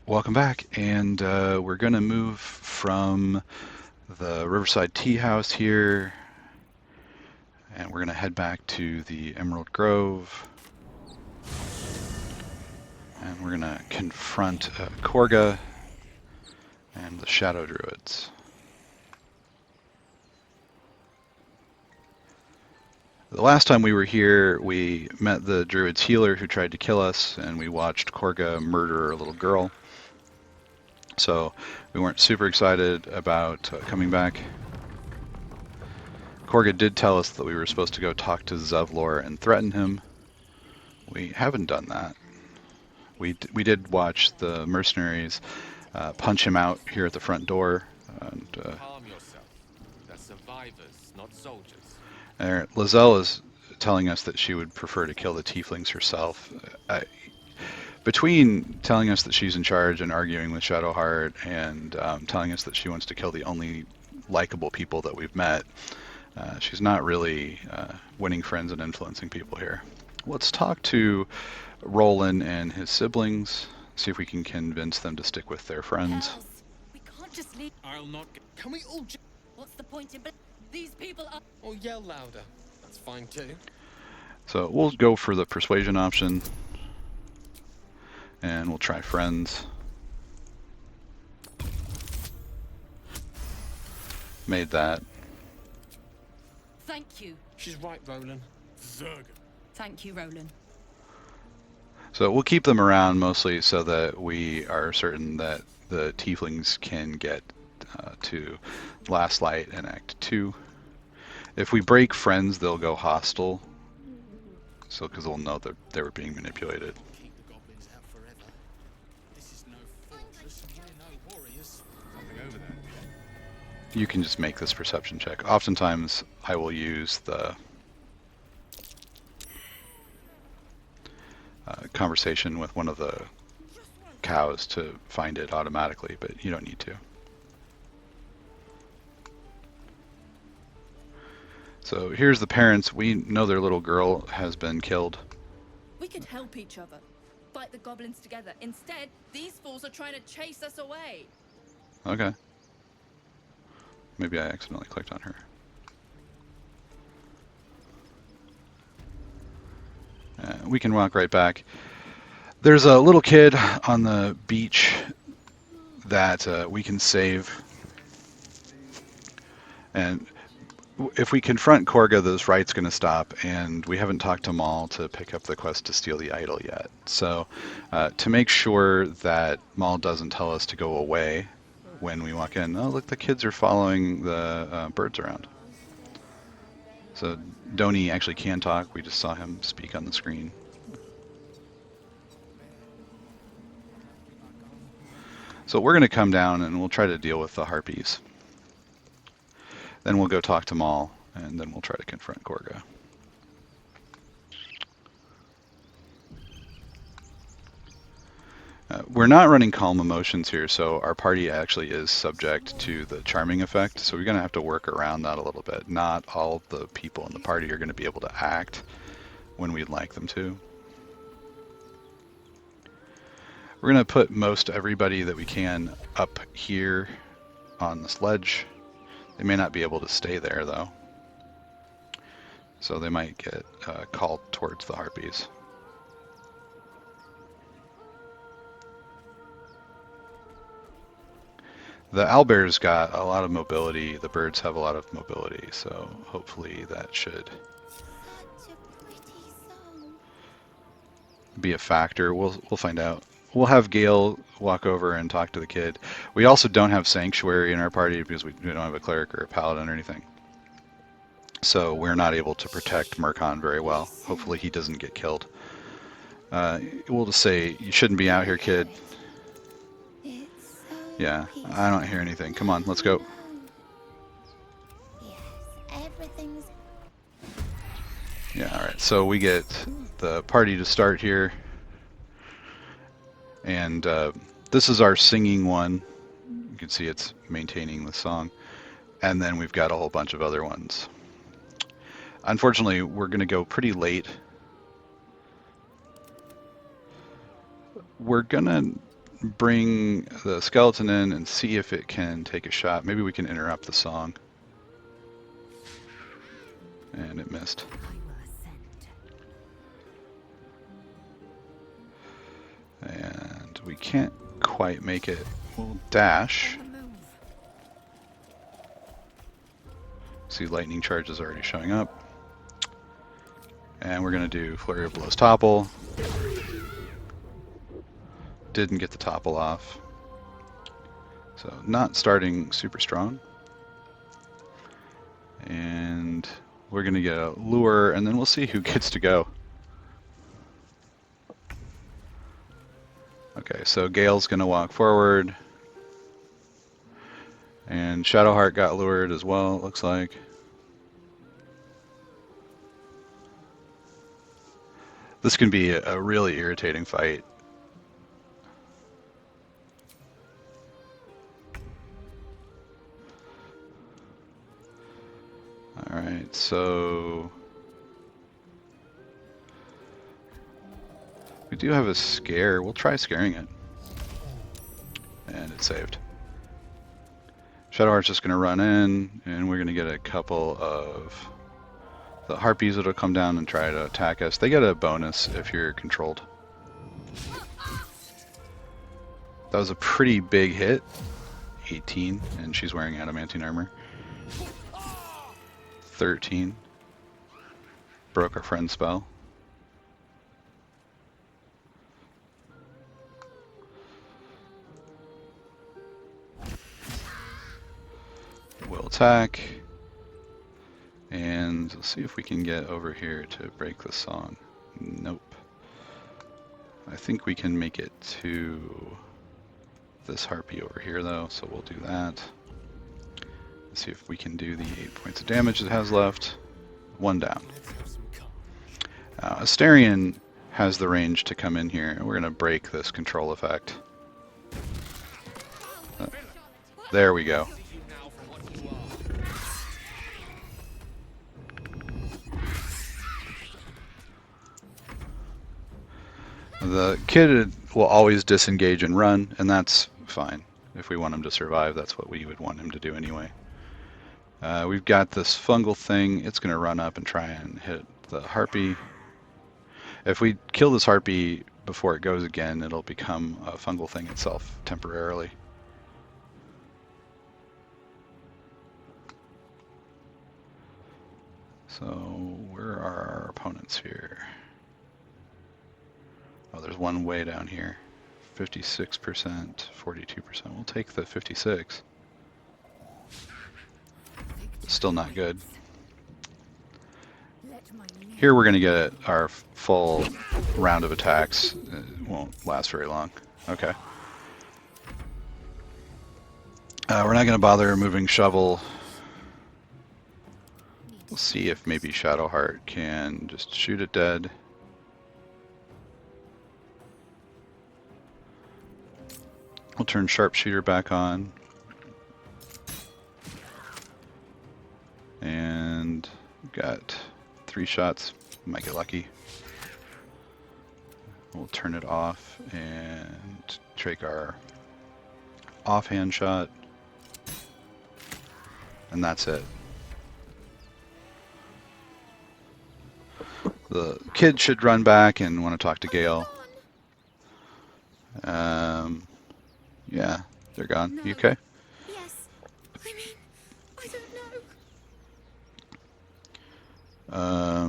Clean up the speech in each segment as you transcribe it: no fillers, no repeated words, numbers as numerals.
Welcome back, and we're going to move from the Riverside Tea House here, and we're going to head back to the Emerald Grove, and we're going to confront Kagha and the Shadow Druids. The last time we were here, we met the Druid's healer who tried to kill us, and we watched Kagha murder a little girl. So we weren't super excited about coming back. Kagha did tell us that we were supposed to go talk to Zevlor and threaten him. We haven't done that. We did watch the mercenaries punch him out here at the front door. And, Calm yourself. They're survivors, not soldiers. Lizelle is telling us that she would prefer to kill the tieflings herself. Between telling us that she's in charge and arguing with Shadowheart and telling us that she wants to kill the only likable people that we've met, she's not really winning friends and influencing people here. Let's talk to Roland and his siblings, see if we can convince them to stick with their friends. Hells. We can't just leave. I'll not. Can we all What's the point in? These people are. or yell louder? That's fine too. So we'll go for the persuasion option, and we'll try friends. Made that. Thank you. She's right, Roland. Zerg. Thank you, Roland. So we'll keep them around mostly so that we are certain that the tieflings can get to Last Light in Act 2. If we break friends, they'll go hostile. So, because they'll know that they were being manipulated. Keep the goblins out forever. This is no fortress and we're no warriors. Something over there. You can just make this perception check. Oftentimes, I will use the conversation with one of the cows to find it automatically, but you don't need to. So here's the parents. We know their little girl has been killed. We could help each other. Fight the goblins together. Instead, these fools are trying to chase us away. Okay. Maybe I accidentally clicked on her. We can walk right back. There's a little kid on the beach that we can save. And if we confront Kagha, this right's going to stop, and we haven't talked to Maul to pick up the quest to steal the idol yet. So to make sure that Maul doesn't tell us to go away when we walk in, oh look, the kids are following the birds around. So Donnie actually can talk, we just saw him speak on the screen. So we're going to come down and we'll try to deal with the Harpies. Then we'll go talk to Maul, and then we'll try to confront Kagha. We're not running calm emotions here, so our party actually is subject to the charming effect, so we're going to have to work around that a little bit. Not all the people in the party are going to be able to act when we'd like them to. We're going to put most everybody that we can up here on this ledge. They may not be able to stay there, though. So they might get called towards the Harpies. The owlbear's got a lot of mobility. The birds have a lot of mobility, so hopefully that should be a factor. We'll find out. We'll have Gale walk over and talk to the kid. We also don't have Sanctuary in our party because we don't have a cleric or a paladin or anything. So we're not able to protect Murkon very well. Hopefully he doesn't get killed. We'll just say, you shouldn't be out here, kid. Yeah, I don't hear anything. Come on, let's go. Yeah, alright, so we get the party to start here. And this is our singing one. You can see it's maintaining the song. And then we've got a whole bunch of other ones. Unfortunately, we're going to go pretty late. We're going to bring the skeleton in and see if it can take a shot. Maybe we can interrupt the song. And it missed. And we can't quite make it. We'll dash. See, lightning charge is already showing up. And we're going to do Flurry of Blows Topple. Didn't get the topple off. So not starting super strong. And we're going to get a lure, and then we'll see who gets to go. Okay, so Gale's going to walk forward. And Shadowheart got lured as well, it looks like. This can be a really irritating fight. Alright, so we do have a scare. We'll try scaring it. And it saved. Shadowheart's just going to run in, and we're going to get a couple of the Harpies that'll come down and try to attack us. They get a bonus if you're controlled. That was a pretty big hit. 18, and she's wearing adamantine armor. 13. Broke our friend's spell. We'll attack. And let's see if we can get over here to break the song. Nope. I think we can make it to this Harpy over here though, so we'll do that. Let's see if we can do the 8 points of damage it has left. 1 down. Asterion has the range to come in here, and we're going to break this control effect. There we go. The kid will always disengage and run, and that's fine. If we want him to survive, that's what we would want him to do anyway. We've got this fungal thing. It's going to run up and try and hit the Harpy. If we kill this Harpy before it goes again, it'll become a fungal thing itself temporarily. So where are our opponents here? Oh, there's one way down here. 56%, 42%. We'll take the 56. Still not good. Here we're going to get our full round of attacks. It won't last very long. Okay. We're not going to bother moving Shovel. We'll see if maybe Shadowheart can just shoot it dead. We'll turn Sharpshooter back on. And we've got 3 shots. Might get lucky. We'll turn it off and take our offhand shot. And that's it. The kid should run back and want to talk to Gale. Yeah, they're gone. No. You okay? Yes. I mean, I don't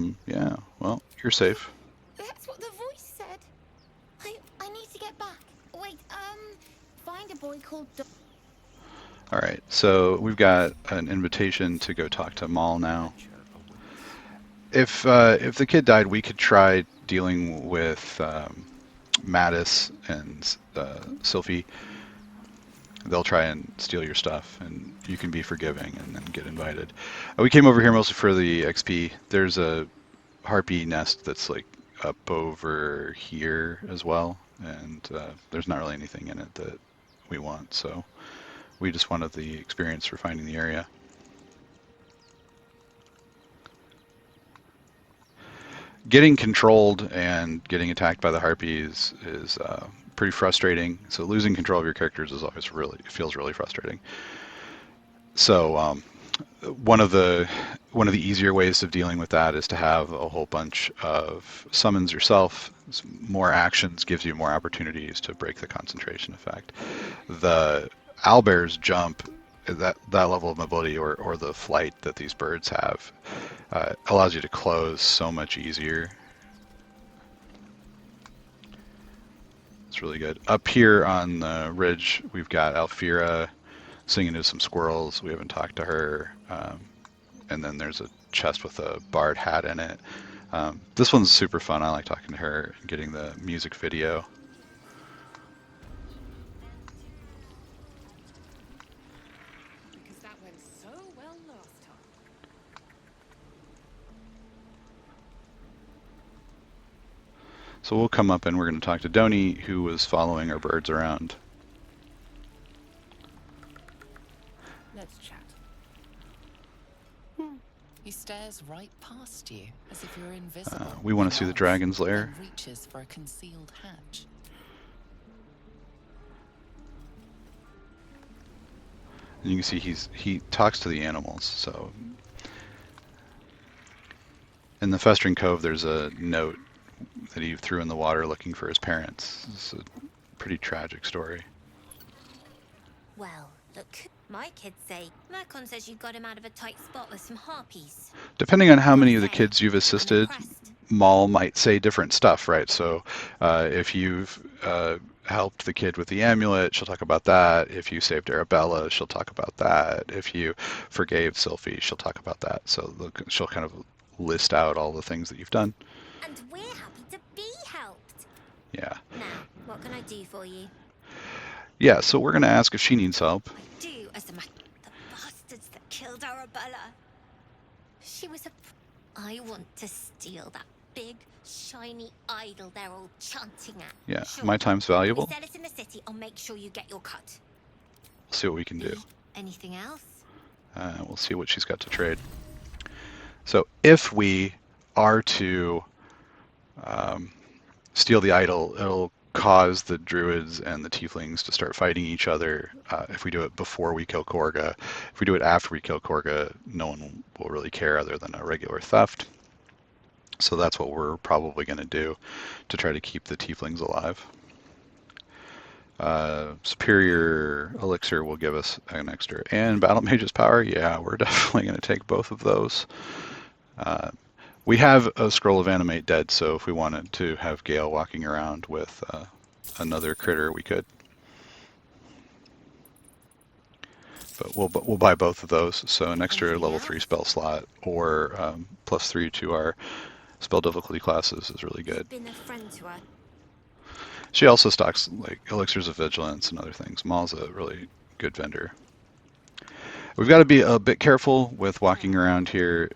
know. Yeah, well, you're safe. That's what the voice said. I need to get back. Wait, find a boy called Alright, so we've got an invitation to go talk to Maul now. If the kid died, we could try dealing with Mattis and Sylphie. They'll try and steal your stuff, and you can be forgiving and then get invited. We came over here mostly for the XP. There's a Harpy nest that's like up over here as well, and there's not really anything in it that we want, so we just wanted the experience for finding the area. getting controlled and getting attacked by the Harpies is pretty frustrating. So losing control of your characters is always feels really frustrating. So one of the easier ways of dealing with that is to have a whole bunch of summons yourself. More actions gives you more opportunities to break the concentration effect. The owlbear's jump, that level of mobility or the flight that these birds have, allows you to close so much easier. It's really good. Up here on the ridge, we've got Alfira singing to some squirrels. We haven't talked to her. And then there's a chest with a bard hat in it. This one's super fun. I like talking to her and getting the music video. Because that went so well last time. So we'll come up and we're going to talk to Doni, who was following our birds around. Let's chat. He stares right past you, as if you're invisible. We want to see the dragon's lair. And reaches for a concealed hatch. And you can see he talks to the animals. So in the Festering Cove, there's a note that he threw in the water looking for his parents. It's a pretty tragic story. Well, look, my kids say Mercon says you got him out of a tight spot with some harpies. Depending on how many of the kids you've assisted, Impressed. Maul might say different stuff, right? So if you've helped the kid with the amulet, she'll talk about that. If you saved Arabella, she'll talk about that. If you forgave Sylphie, she'll talk about that. So she'll kind of list out all the things that you've done. And we're happy to be helped. Yeah. Now, what can I do for you? Yeah, so we're going to ask if she needs help. I do, as a matter. The bastards that killed Arabella. She was a. I want to steal that big, shiny idol they're all chanting at. Yeah, Sure. my time's valuable. We sell it in the city. I'll make sure you get your cut. We'll see what we can do. Anything else? We'll see what she's got to trade. So if we are to steal the idol, it'll cause the druids and the tieflings to start fighting each other. If we do it before we kill Kagha, if we do it after we kill Kagha, no one will really care other than a regular theft. So that's what we're probably going to do to try to keep the tieflings alive. Superior elixir will give us an extra. And battle mage's power, yeah, we're definitely going to take both of those. We have a scroll of animate dead, so if we wanted to have Gale walking around with another critter, we could. But we'll buy both of those, so an extra level 3 spell slot or +3 to our spell difficulty classes is really good. Been a friend to her. She also stocks like elixirs of vigilance and other things. Maul's a really good vendor. We've got to be a bit careful with walking around here.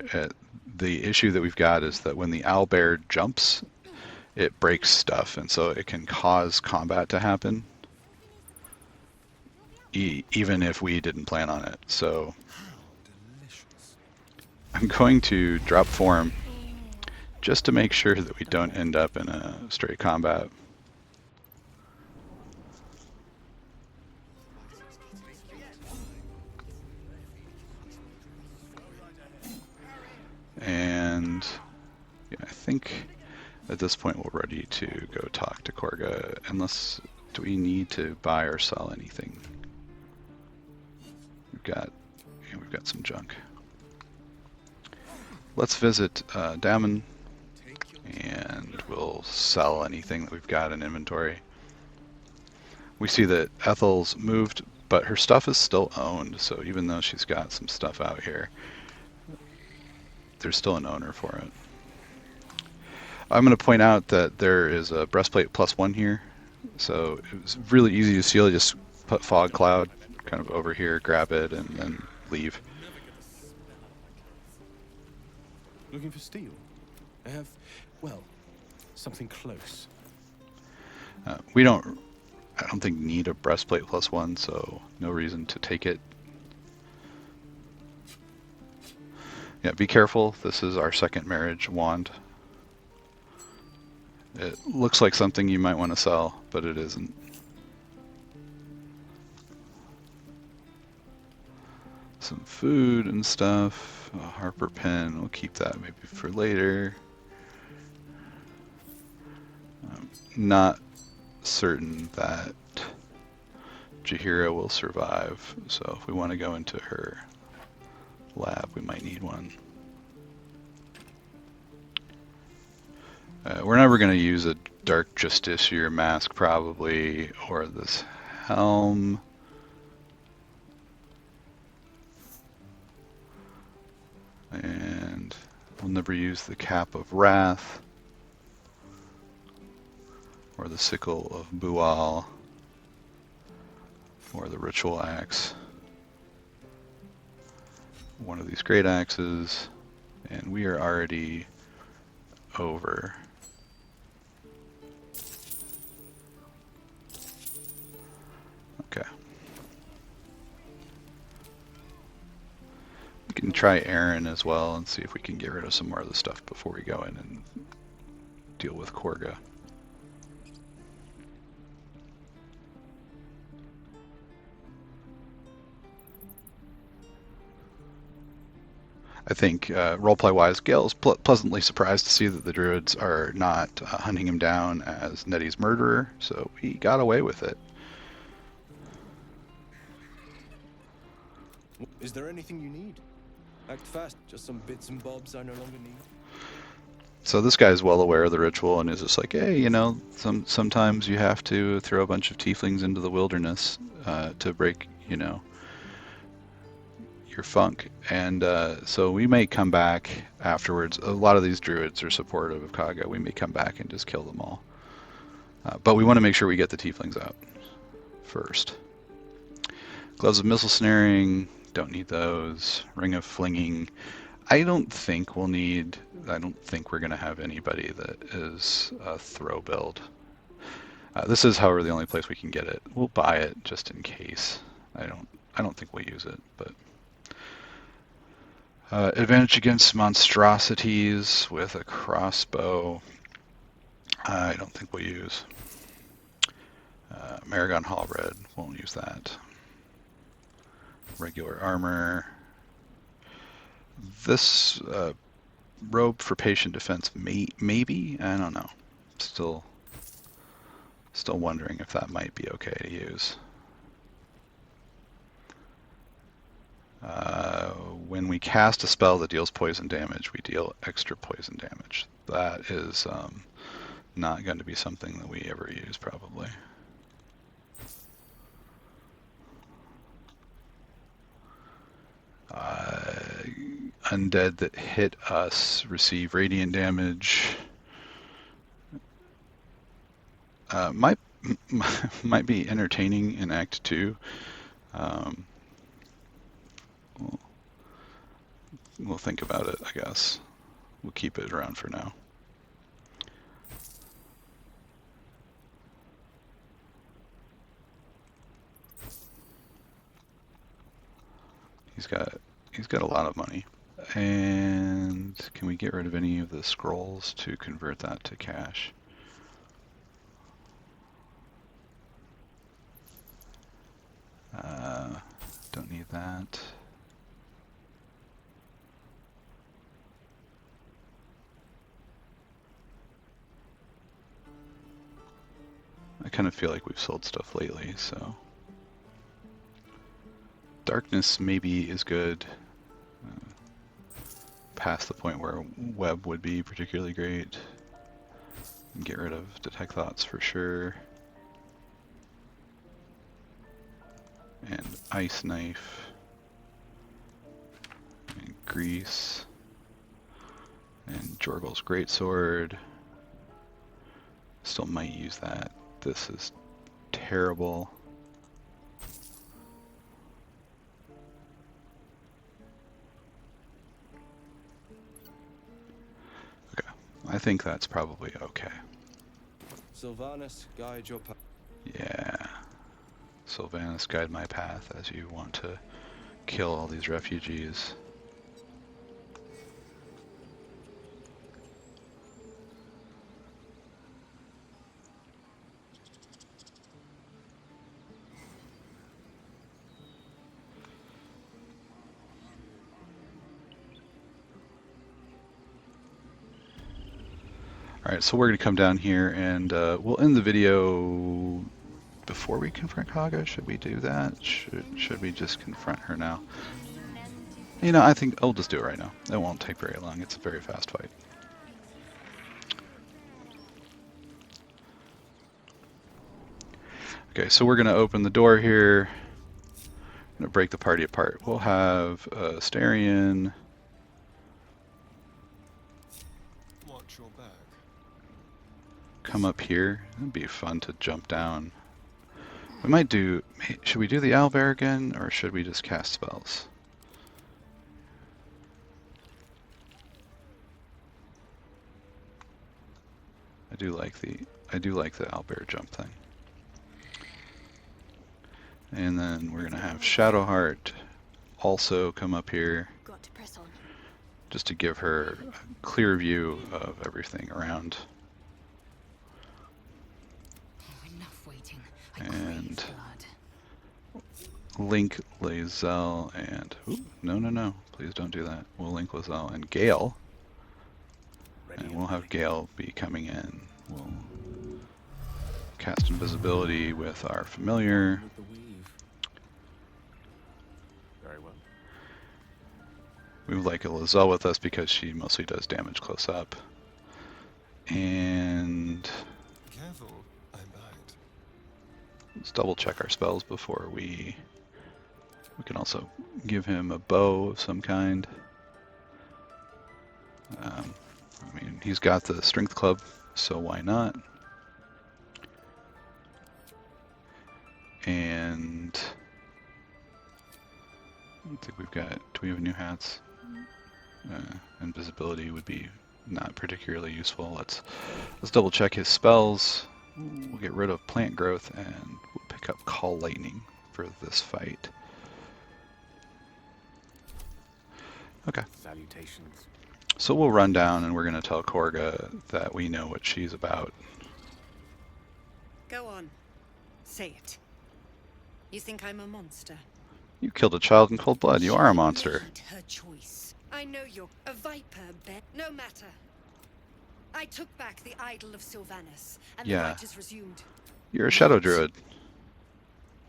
The issue that we've got is that when the owlbear jumps, it breaks stuff, and so it can cause combat to happen, even if we didn't plan on it. So I'm going to drop form just to make sure that we don't end up in a straight combat. And yeah, I think at this point we're ready to go talk to Kagha, unless, do we need to buy or sell anything? We've got some junk. Let's visit Damon, and we'll sell anything that we've got in inventory. We see that Ethel's moved, but her stuff is still owned, so even though she's got some stuff out here, there's still an owner for it. I'm going to point out that there is a breastplate +1 here, so it was really easy to steal. Just put fog cloud kind of over here, grab it, and then leave. Looking for steel? I have, well, something close. I don't think need a breastplate +1, so no reason to take it. Yeah, be careful. This is our second marriage wand. It looks like something you might want to sell, but it isn't. Some food and stuff. A Harper pen, we'll keep that maybe for later. I'm not certain that Jaheira will survive, so if we want to go into her lab, we might need one. We're never going to use a Dark Justiciar mask, probably, or this helm. And we'll never use the Cap of Wrath, or the Sickle of Bual, or the Ritual Axe. One of these great axes, and we are already over. Okay. We can try Aaron as well and see if we can get rid of some more of the stuff before we go in and deal with Kagha. I think roleplay-wise, Gale's pleasantly surprised to see that the druids are not hunting him down as Nettie's murderer, so he got away with it. Is there anything you need? Act fast. Just some bits and bobs I no longer need. So this guy's well aware of the ritual and is just like, hey, you know, sometimes you have to throw a bunch of tieflings into the wilderness to break, you know, your funk. And so we may come back afterwards. A lot of these druids are supportive of Kagha. We may come back and just kill them all. But we want to make sure we get the tieflings out first. Gloves of missile snaring, don't need those. Ring of flinging. I don't think we're going to have anybody that is a throw build. This is, however, the only place we can get it. We'll buy it just in case. I don't think we'll use it, but advantage against monstrosities with a crossbow. I don't think we'll use. Maragon Halberd, won't use that. Regular armor. This robe for patient defense, maybe? I don't know. Still wondering if that might be okay to use. When we cast a spell that deals poison damage, we deal extra poison damage. That is not going to be something that we ever use, probably. Undead that hit us receive radiant damage. Might be entertaining in Act 2. We'll think about it, I guess. We'll keep it around for now. He's got a lot of money. And can we get rid of any of the scrolls to convert that to cash? Don't need that. I kind of feel like we've sold stuff lately, so. Darkness maybe is good. Past the point where web would be particularly great. Get rid of detect thoughts for sure. And ice knife. And grease. And Jorgal's greatsword. Still might use that. This is terrible. Okay, I think that's probably okay. Sylvanas, guide your path. Yeah. Sylvanas, guide my path as you want to kill all these refugees. Alright, so we're going to come down here and we'll end the video before we confront Kagha. Should we do that? Should we just confront her now? You know, I think I'll just do it right now. It won't take very long. It's a very fast fight. Okay, so we're going to open the door here. I'm going to break the party apart. We'll have Astarion. Watch your back. Come up here. It'd be fun to jump down. We might do... Should we do the owlbear again, or should we just cast spells? I do like the owlbear jump thing. And then we're gonna have Shadowheart also come up here, Got to press on. just to give her a clear view of everything around. Oh, enough waiting. And Crave blood. Link, Lae'zel, and... Ooh, no, please don't do that. We'll link Lae'zel and Gale. And we'll have Gale be coming in. We'll cast invisibility with our familiar. With the weave. Very well. We would like a Lae'zel with us because she mostly does damage close up. And Careful, I'm back. let's double check our spells before we can also give him a bow of some kind. I mean, he's got the strength club, so why not? And I don't think we've got... Do we have new hats? Invisibility would be not particularly useful. Let's double check his spells. We'll get rid of plant growth and we'll pick up Call Lightning for this fight. Okay. Salutations. So we'll run down and we're going to tell Kagha that we know what she's about. Go on. Say it. You think I'm a monster? You killed a child in cold blood. You are a monster. Made her choice. I know you're a viper, Ben. No matter. I took back the idol of Sylvanas, and the Yeah. fight has resumed. You're a shadow druid.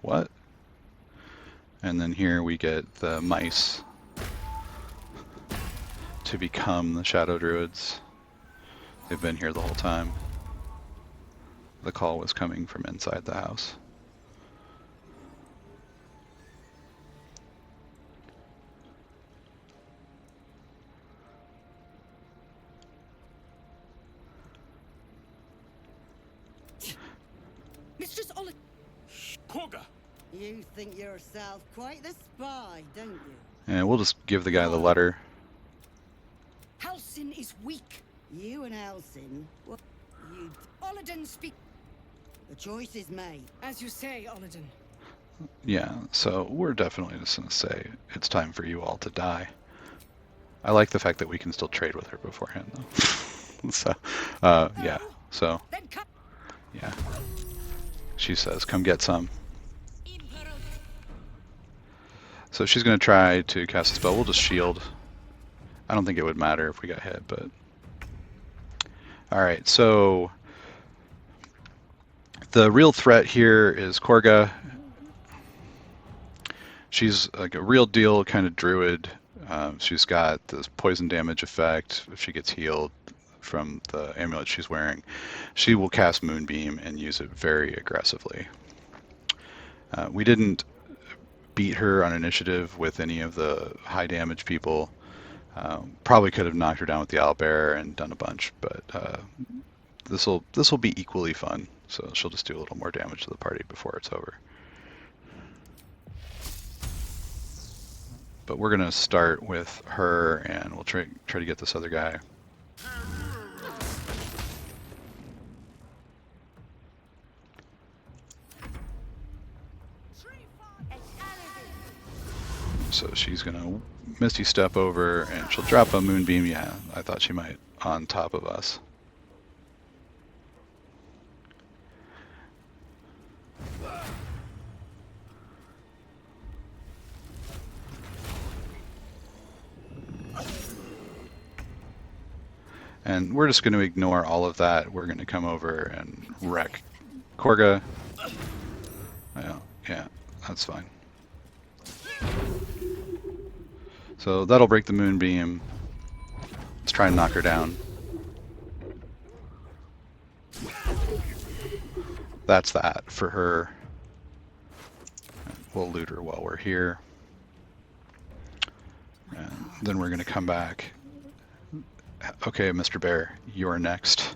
What? And then here we get the mice to become the shadow druids. They've been here the whole time. The call was coming from inside the house. Mistress Olive. Kagha! You think yourself quite the spy, don't you? And we'll just give the guy the letter. Halsin is weak. You and Elsin, what? You... Oliden speak. The choice is made. As you say, Oliden. Yeah, so we're definitely just going to say it's time for you all to die. I like the fact that we can still trade with her beforehand, though. So, yeah, so, Then come. yeah. She says, come get some. So she's going to try to cast a spell. We'll just shield. I don't think it would matter if we got hit, but... Alright, so... The real threat here is Kagha. She's like a real deal kind of druid. She's got this poison damage effect if she gets healed from the amulet she's wearing. She will cast Moonbeam and use it very aggressively. We didn't beat her on initiative with any of the high damage people. Probably could have knocked her down with the owlbear and done a bunch, but this will be equally fun. So she'll just do a little more damage to the party before it's over. But we're gonna start with her, and we'll try to get this other guy. So she's gonna Misty Step over, and she'll drop a Moonbeam. Yeah, I thought she might on top of us. And we're just going to ignore all of that. We're going to come over and wreck Kagha. Yeah, that's fine. So that'll break the moonbeam. Let's try and knock her down. That's that for her. We'll loot her while we're here. And then we're going to come back. Okay, Mr. Bear, you're next.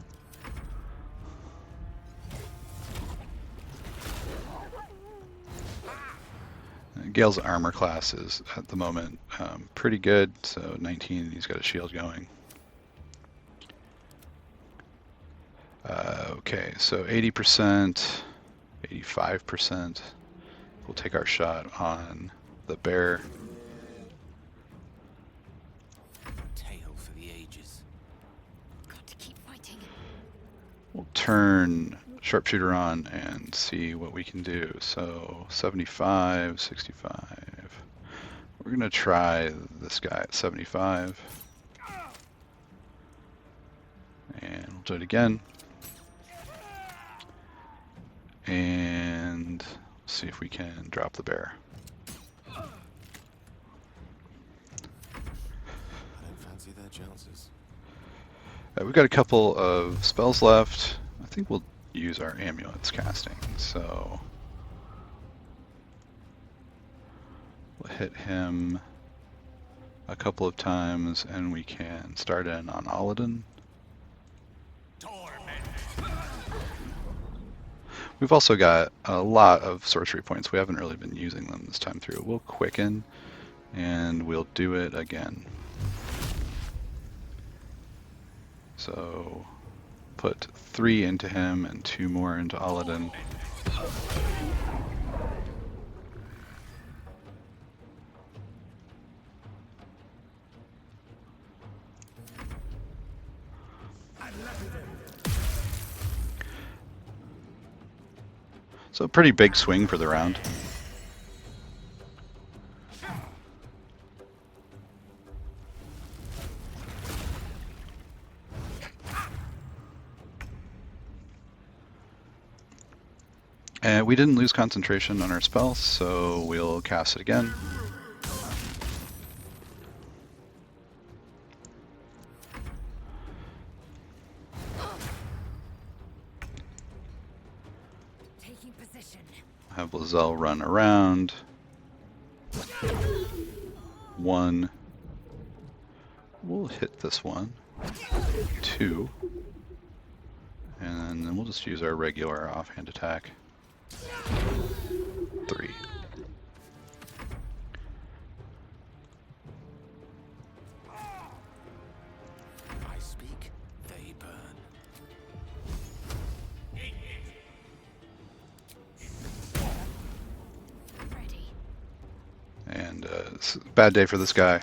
Gale's armor class is, at the moment, pretty good. So 19, he's got a shield going. Okay, so 80%, 85%. We'll take our shot on the bear. Tale for the ages. Got to keep fighting. We'll turn sharpshooter on and see what we can do. So 75, 65. We're gonna try this guy at 75. And we'll do it again. And see if we can drop the bear. I don't fancy their chances. We've got a couple of spells left. I think we'll use our amulets casting. So we'll hit him a couple of times and we can start in on Aladdin. We've also got a lot of sorcery points. We haven't really been using them this time through. We'll quicken and we'll do it again. So put 3 into him and 2 more into Aladdin. So a pretty big swing for the round. And we didn't lose concentration on our spell, so we'll cast it again. Taking position. Have Lizelle run around. 1. We'll hit this one. 2. And then we'll just use our regular offhand attack. 3. I speak, they burn. Ready. And it's a bad day for this guy.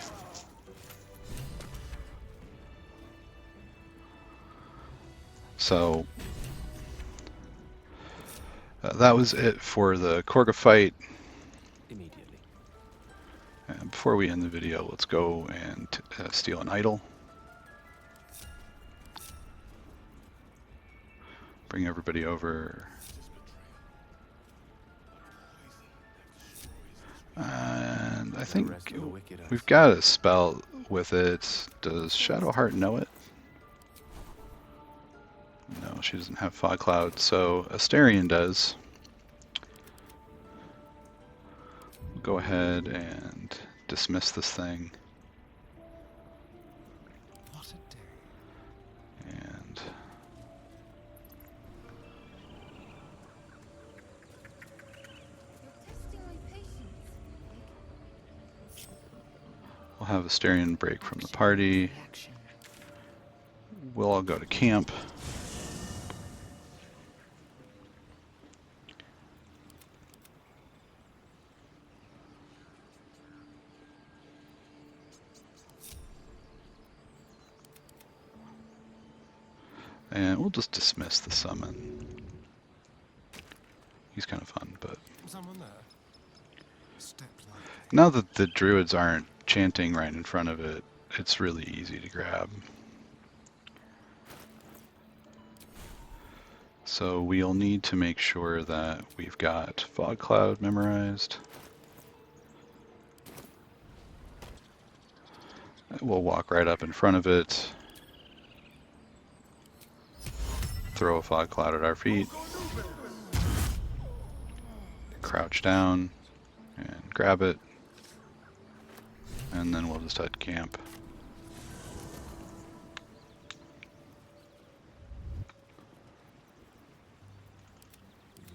So that was it for the Kagha fight. Immediately. And before we end the video, let's go and steal an idol. Bring everybody over. And I think we've got a spell with it. Does Shadowheart know it? No, she doesn't have Fog Cloud, so Astarion does. We'll go ahead and dismiss this thing. What a day. And we'll have Astarion break from the party. We'll all go to camp. And we'll just dismiss the summon. He's kind of fun, but Someone there. Step lightly. now that the druids aren't chanting right in front of it, it's really easy to grab. So we'll need to make sure that we've got Fog Cloud memorized. We'll walk right up in front of it, throw a Fog Cloud at our feet, crouch down and grab it, and then we'll just head camp.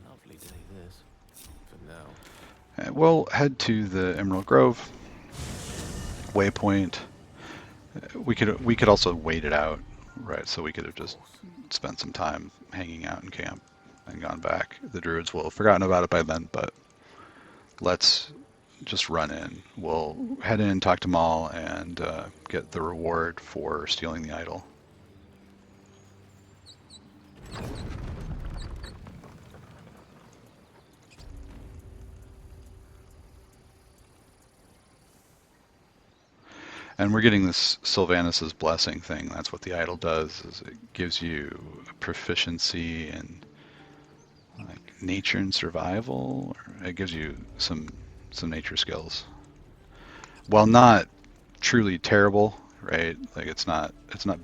Lovely day this, for now. And we'll head to the Emerald Grove waypoint. We could also wait it out, right? So we could have just spent some time hanging out in camp and gone back. The druids will have forgotten about it by then, but let's just run in. We'll head in, talk to Maul, and get the reward for stealing the idol. And we're getting this Sylvanas' blessing thing. That's what the idol does, is it gives you proficiency in like nature and survival. It gives you some nature skills. While not truly terrible, right? Like it's not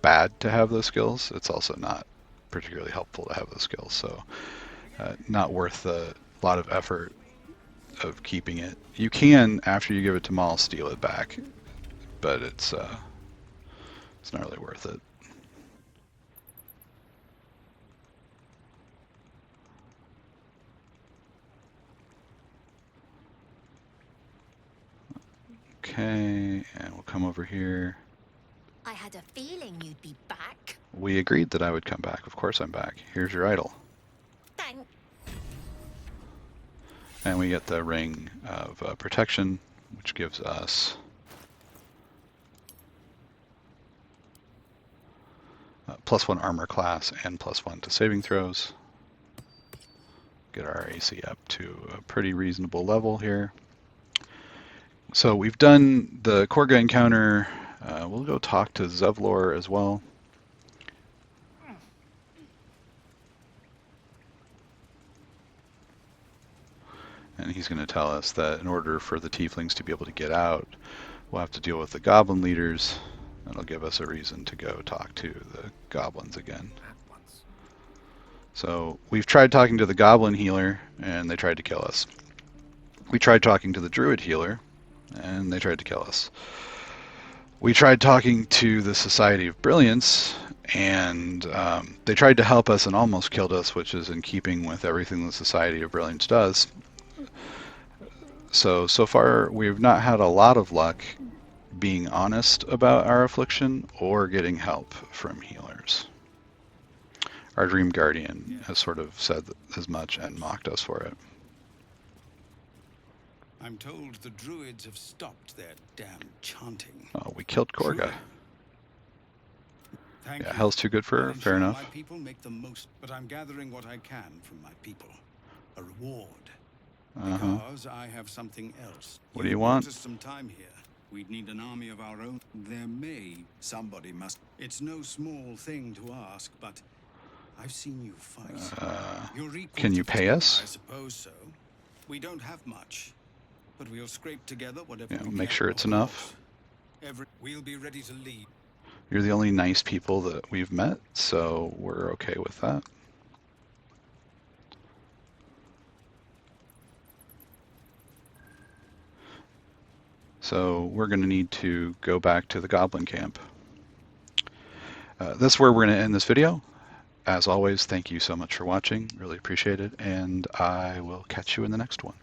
bad to have those skills. It's also not particularly helpful to have those skills. So not worth a lot of effort of keeping it. You can, after you give it to Maul, steal it back, but it's not really worth it. Okay, and we'll come over here. I had a feeling you'd be back. We agreed that I would come back. Of course I'm back. Here's your idol. Thank. And we get the Ring of Protection, which gives us +1 armor class and +1 to saving throws. Get our AC up to a pretty reasonable level here. So we've done the Kagha encounter. We'll go talk to Zevlor as well. And he's going to tell us that in order for the tieflings to be able to get out, we'll have to deal with the goblin leaders. That'll give us a reason to go talk to the goblins again. So we've tried talking to the goblin healer, and they tried to kill us. We tried talking to the druid healer, and they tried to kill us. We tried talking to the Society of Brilliance, and they tried to help us and almost killed us, which is in keeping with everything the Society of Brilliance does. So far we've not had a lot of luck being honest about our affliction or getting help from healers. Our Dream Guardian has sort of said as much and mocked us for it. I'm told the druids have stopped their damn chanting. Oh, we killed Kagha. Thank Yeah, you. hell's too good for her. I'll Fair ensure enough. My people make the most, but I'm gathering what I can from my people. A reward. Because I have something else. What do you want? Bought us some time here. We'd need an army of our own. Somebody must. It's no small thing to ask, but I've seen you fight. You're equal Can to you the pay task, us? I suppose so. We don't have much, but we'll scrape together whatever Yeah, we we'll make can, sure it's of enough. course. We'll be ready to lead. You're the only nice people that we've met, so we're okay with that. So we're going to need to go back to the goblin camp. That's where we're going to end this video. As always, thank you so much for watching. Really appreciate it, and I will catch you in the next one.